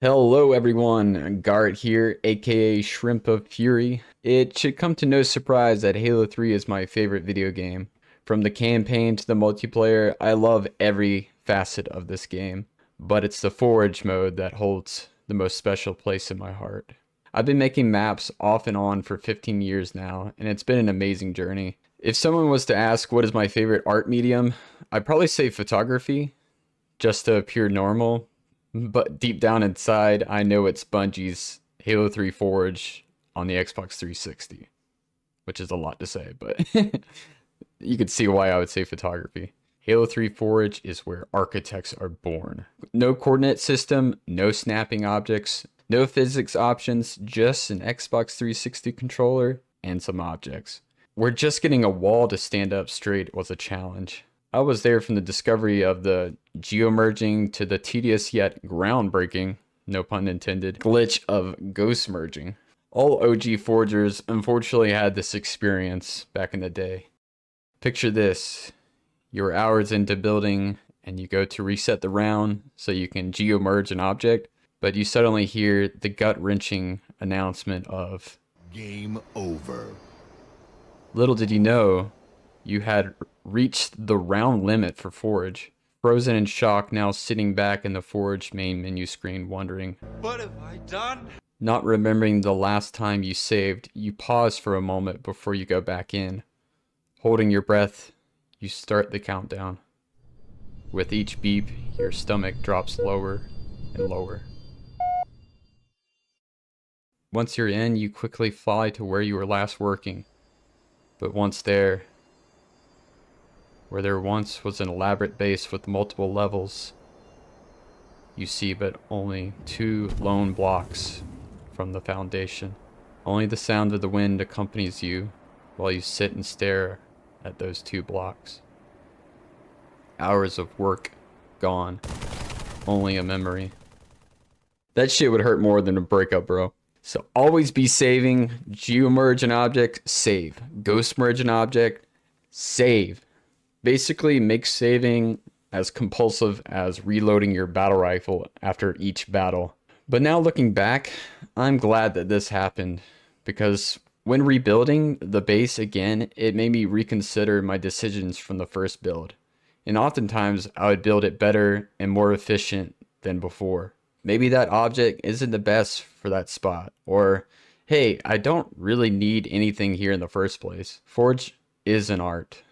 Hello everyone, Gawrit here, aka Shrimp of Fury. It should come to no surprise that Halo 3 is my favorite video game. From the campaign to the multiplayer, I love every facet of this game, but it's the Forge mode that holds the most special place in my heart. I've been making maps off and on for 15 years now, and it's been an amazing journey. If someone was to ask what is my favorite art medium, I'd probably say photography, just to appear normal. But deep down inside, I know it's Bungie's Halo 3 Forge on the Xbox 360, which is a lot to say, but you could see why I would say photography. Halo 3 Forge is where architects are born. No coordinate system, no snapping objects, no physics options, just an Xbox 360 controller and some objects. Where just getting a wall to stand up straight was a challenge. I was there from the discovery of the geomerging to the tedious yet groundbreaking, no pun intended, glitch of ghost merging. All OG forgers unfortunately had this experience back in the day. Picture this. You're hours into building and you go to reset the round so you can geomerge an object, but you suddenly hear the gut-wrenching announcement of Game over. Little did you know, you had reached the round limit for Forge. Frozen in shock, now sitting back in the Forge main menu screen wondering, What have I done? not remembering the last time you saved, you pause for a moment before you go back in. Holding your breath, you start the countdown. With each beep, your stomach drops lower and lower. Once you're in, you quickly fly to where you were last working. But once there, where there once was an elaborate base with multiple levels, you see but only two lone blocks from the foundation. Only the sound of the wind accompanies you while you sit and stare at those two blocks. Hours of work gone, only a memory. That shit would hurt more than a breakup, bro. So always be saving. Geomerge an object, save. Ghost merge an object, save. Basically, make saving as compulsive as reloading your battle rifle after each battle. But now looking back, I'm glad that this happened, because when rebuilding the base again, it made me reconsider my decisions from the first build. And oftentimes, I would build it better and more efficient than before. Maybe that object isn't the best for that spot, or hey, I don't really need anything here in the first place. Forge is an art.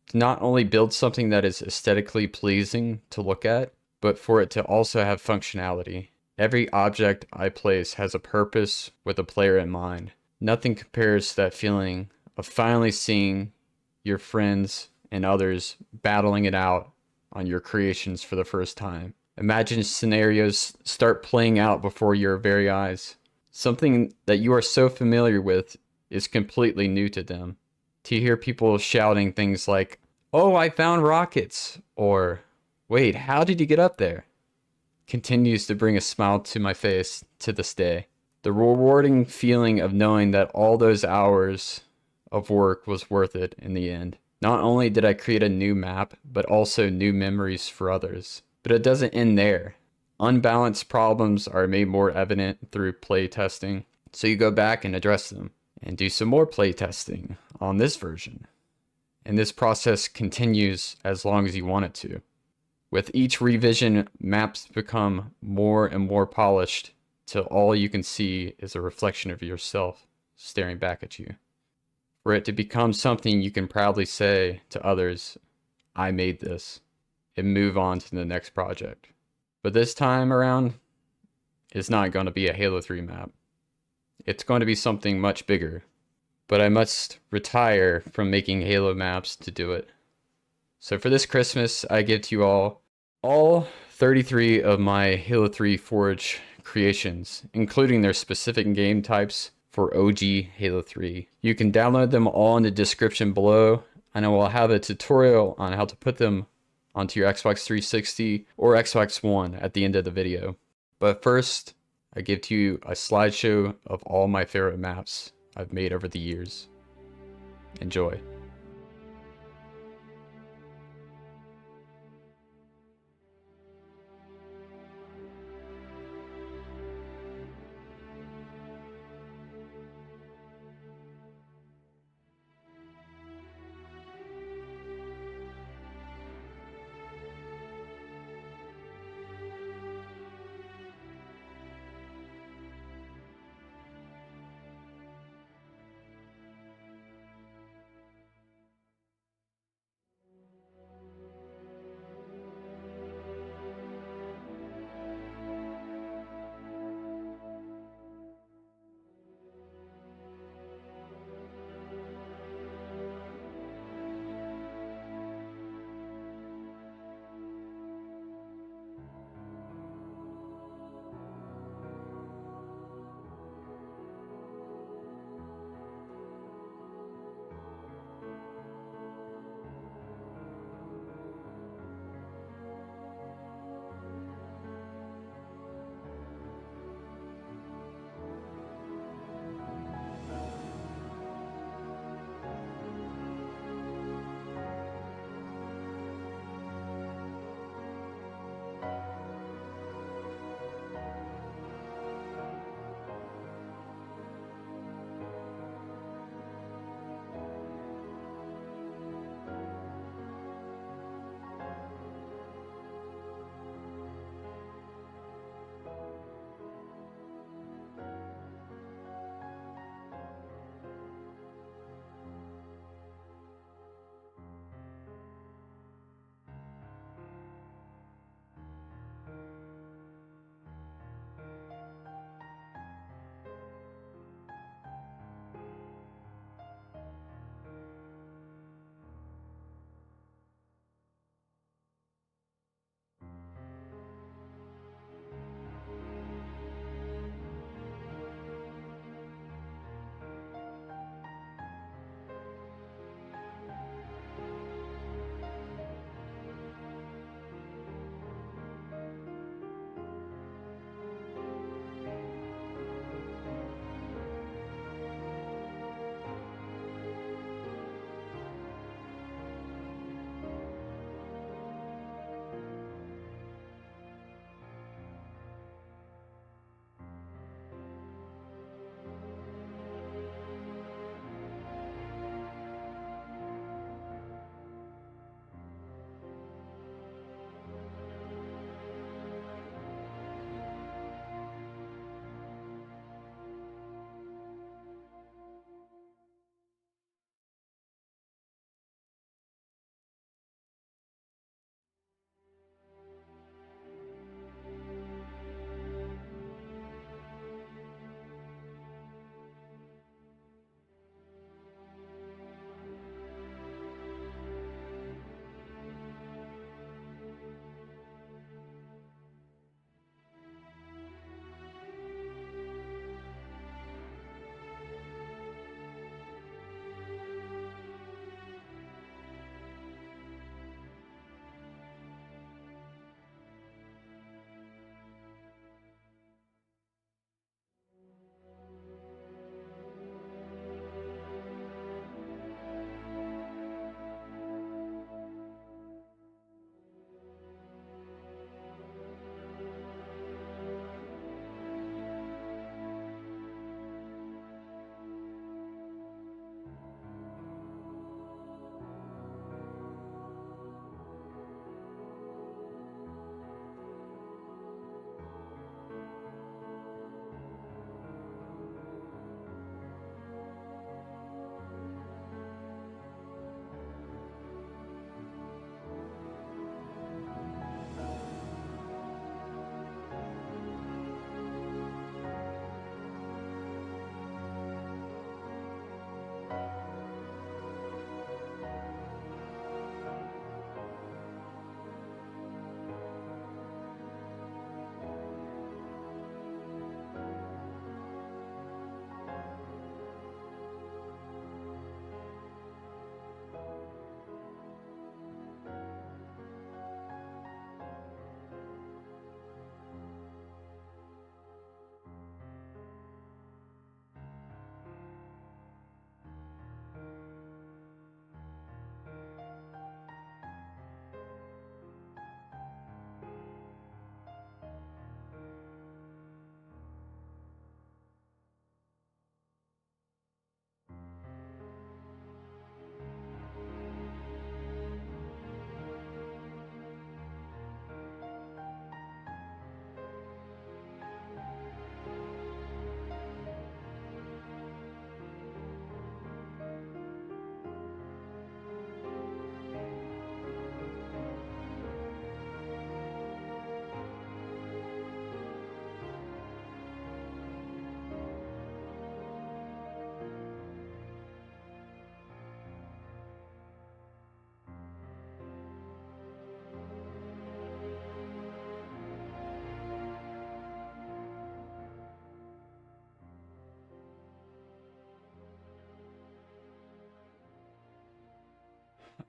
To not only build something that is aesthetically pleasing to look at, but for it to also have functionality. Every object I place has a purpose with a player in mind. Nothing compares to that feeling of finally seeing your friends and others battling it out on your creations for the first time. Imagine scenarios start playing out before your very eyes. Something that you are so familiar with is completely new to them. To hear people shouting things like, "Oh, I found rockets," or "Wait, how did you get up there?" continues to bring a smile to my face to this day. The rewarding feeling of knowing that all those hours of work was worth it in the end. Not only did I create a new map, but also new memories for others. But it doesn't end there. Unbalanced problems are made more evident through play testing, so you go back and address them, and do some more play testing on this version. And this process continues as long as you want it to. With each revision, maps become more and more polished till all you can see is a reflection of yourself staring back at you. For it to become something you can proudly say to others, "I made this," and move on to the next project. But this time around, it's not going to be a Halo 3 map. It's going to be something much bigger. But I must retire from making Halo maps to do it. So for this Christmas, I give to you all 33 of my Halo 3 Forge creations, including their specific game types for OG Halo 3. You can download them all in the description below, and I will have a tutorial on how to put them onto your Xbox 360 or Xbox One at the end of the video. But first, I give to you a slideshow of all my favorite maps I've made over the years. Enjoy.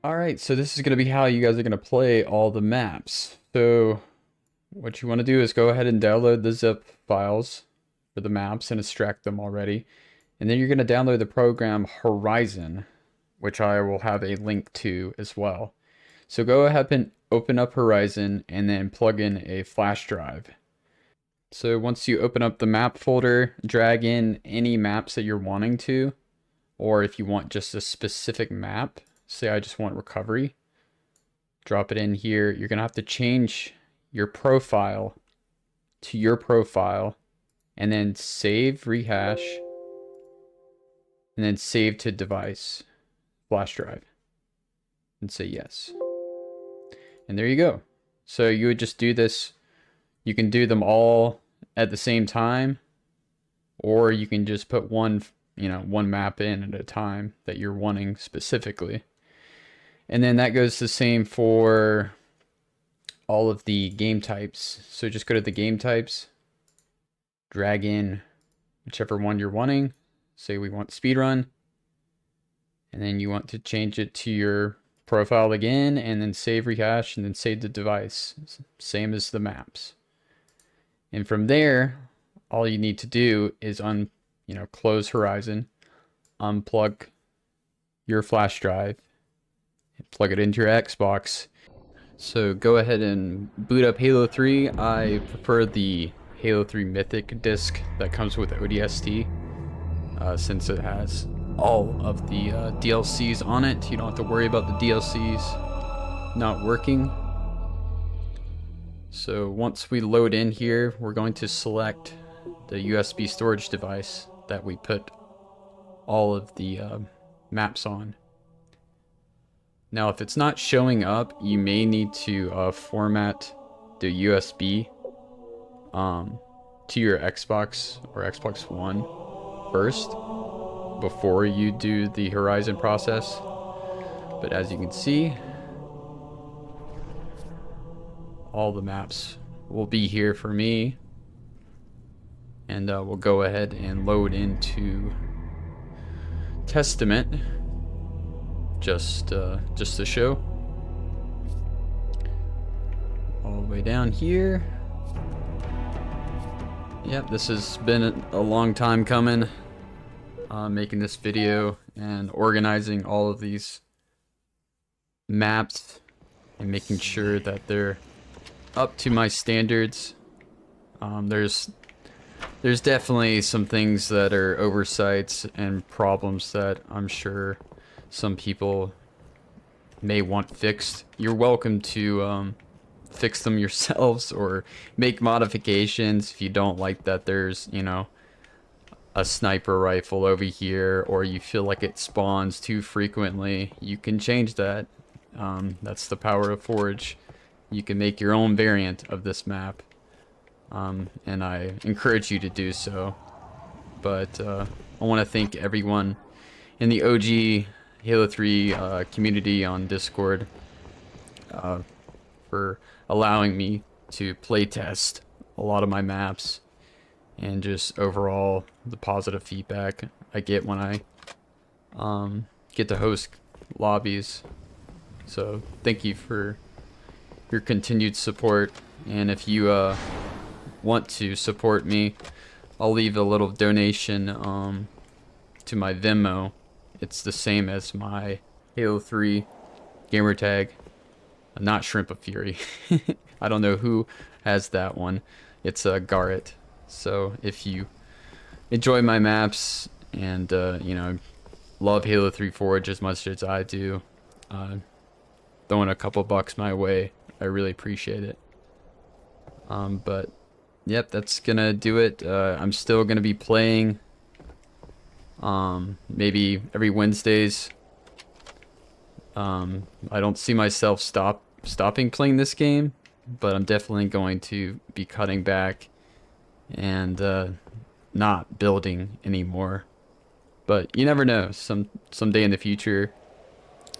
Alright, so this is going to be how you guys are going to play all the maps. So what you want to do is go ahead and download the zip files for the maps and extract them already. And then you're going to download the program Horizon, which I will have a link to as well. So go ahead and open up Horizon and then plug in a flash drive. So once you open up the map folder, drag in any maps that you're wanting to, or if you want just a specific map, say I just want recovery, drop it in here. You're going to have to change your profile to your profile and then save, rehash, and then save to device, flash drive, and say yes. And there you go. So you would just do this. You can do them all at the same time, or you can just put one map in at a time that you're wanting specifically. And then that goes the same for all of the game types. So just go to the game types, drag in whichever one you're wanting. Say we want speedrun, and then you want to change it to your profile again, and then save, rehash, and then save the device. Same as the maps. And from there, all you need to do is close Horizon, unplug your flash drive, plug it into your Xbox. So go ahead and boot up Halo 3. I prefer the Halo 3 Mythic disc that comes with ODST, since it has all of the DLCs on it. You don't have to worry about the DLCs not working. So once we load in here, we're going to select the USB storage device that we put all of the maps on. Now, if it's not showing up, you may need to format the USB to your Xbox or Xbox One first before you do the Horizon process. But as you can see, all the maps will be here for me, and we'll go ahead and load into Testament just to show. All the way down here. Yep, this has been a long time coming, making this video and organizing all of these maps and making sure that they're up to my standards. There's definitely some things that are oversights and problems that I'm sure some people may want fixed. You're welcome to fix them yourselves or make modifications if you don't like that there's, a sniper rifle over here, or you feel like it spawns too frequently. You can change that. That's the power of Forge. You can make your own variant of this map, and I encourage you to do so. But I want to thank everyone in the OG Halo 3 community on Discord for allowing me to playtest a lot of my maps, and just overall the positive feedback I get when I get to host lobbies. So thank you for your continued support, and if you want to support me, I'll leave a little donation to my Venmo. It's the same as my Halo 3 gamer tag, not Shrimp of Fury. I don't know who has that one. It's Gawrit. So if you enjoy my maps and love Halo 3 Forge as much as I do, throwing a couple bucks my way, I really appreciate it. But yep, that's gonna do it. I'm still gonna be playing maybe every Wednesdays. I don't see myself stopping playing this game, but I'm definitely going to be cutting back and not building anymore. But you never know, someday in the future,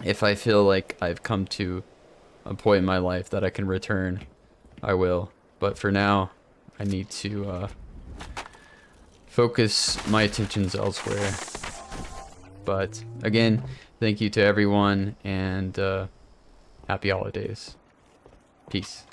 if I feel like I've come to a point in my life that I can return, I will. But for now, I need to focus my attentions elsewhere. But again, Thank you to everyone, and happy holidays. Peace.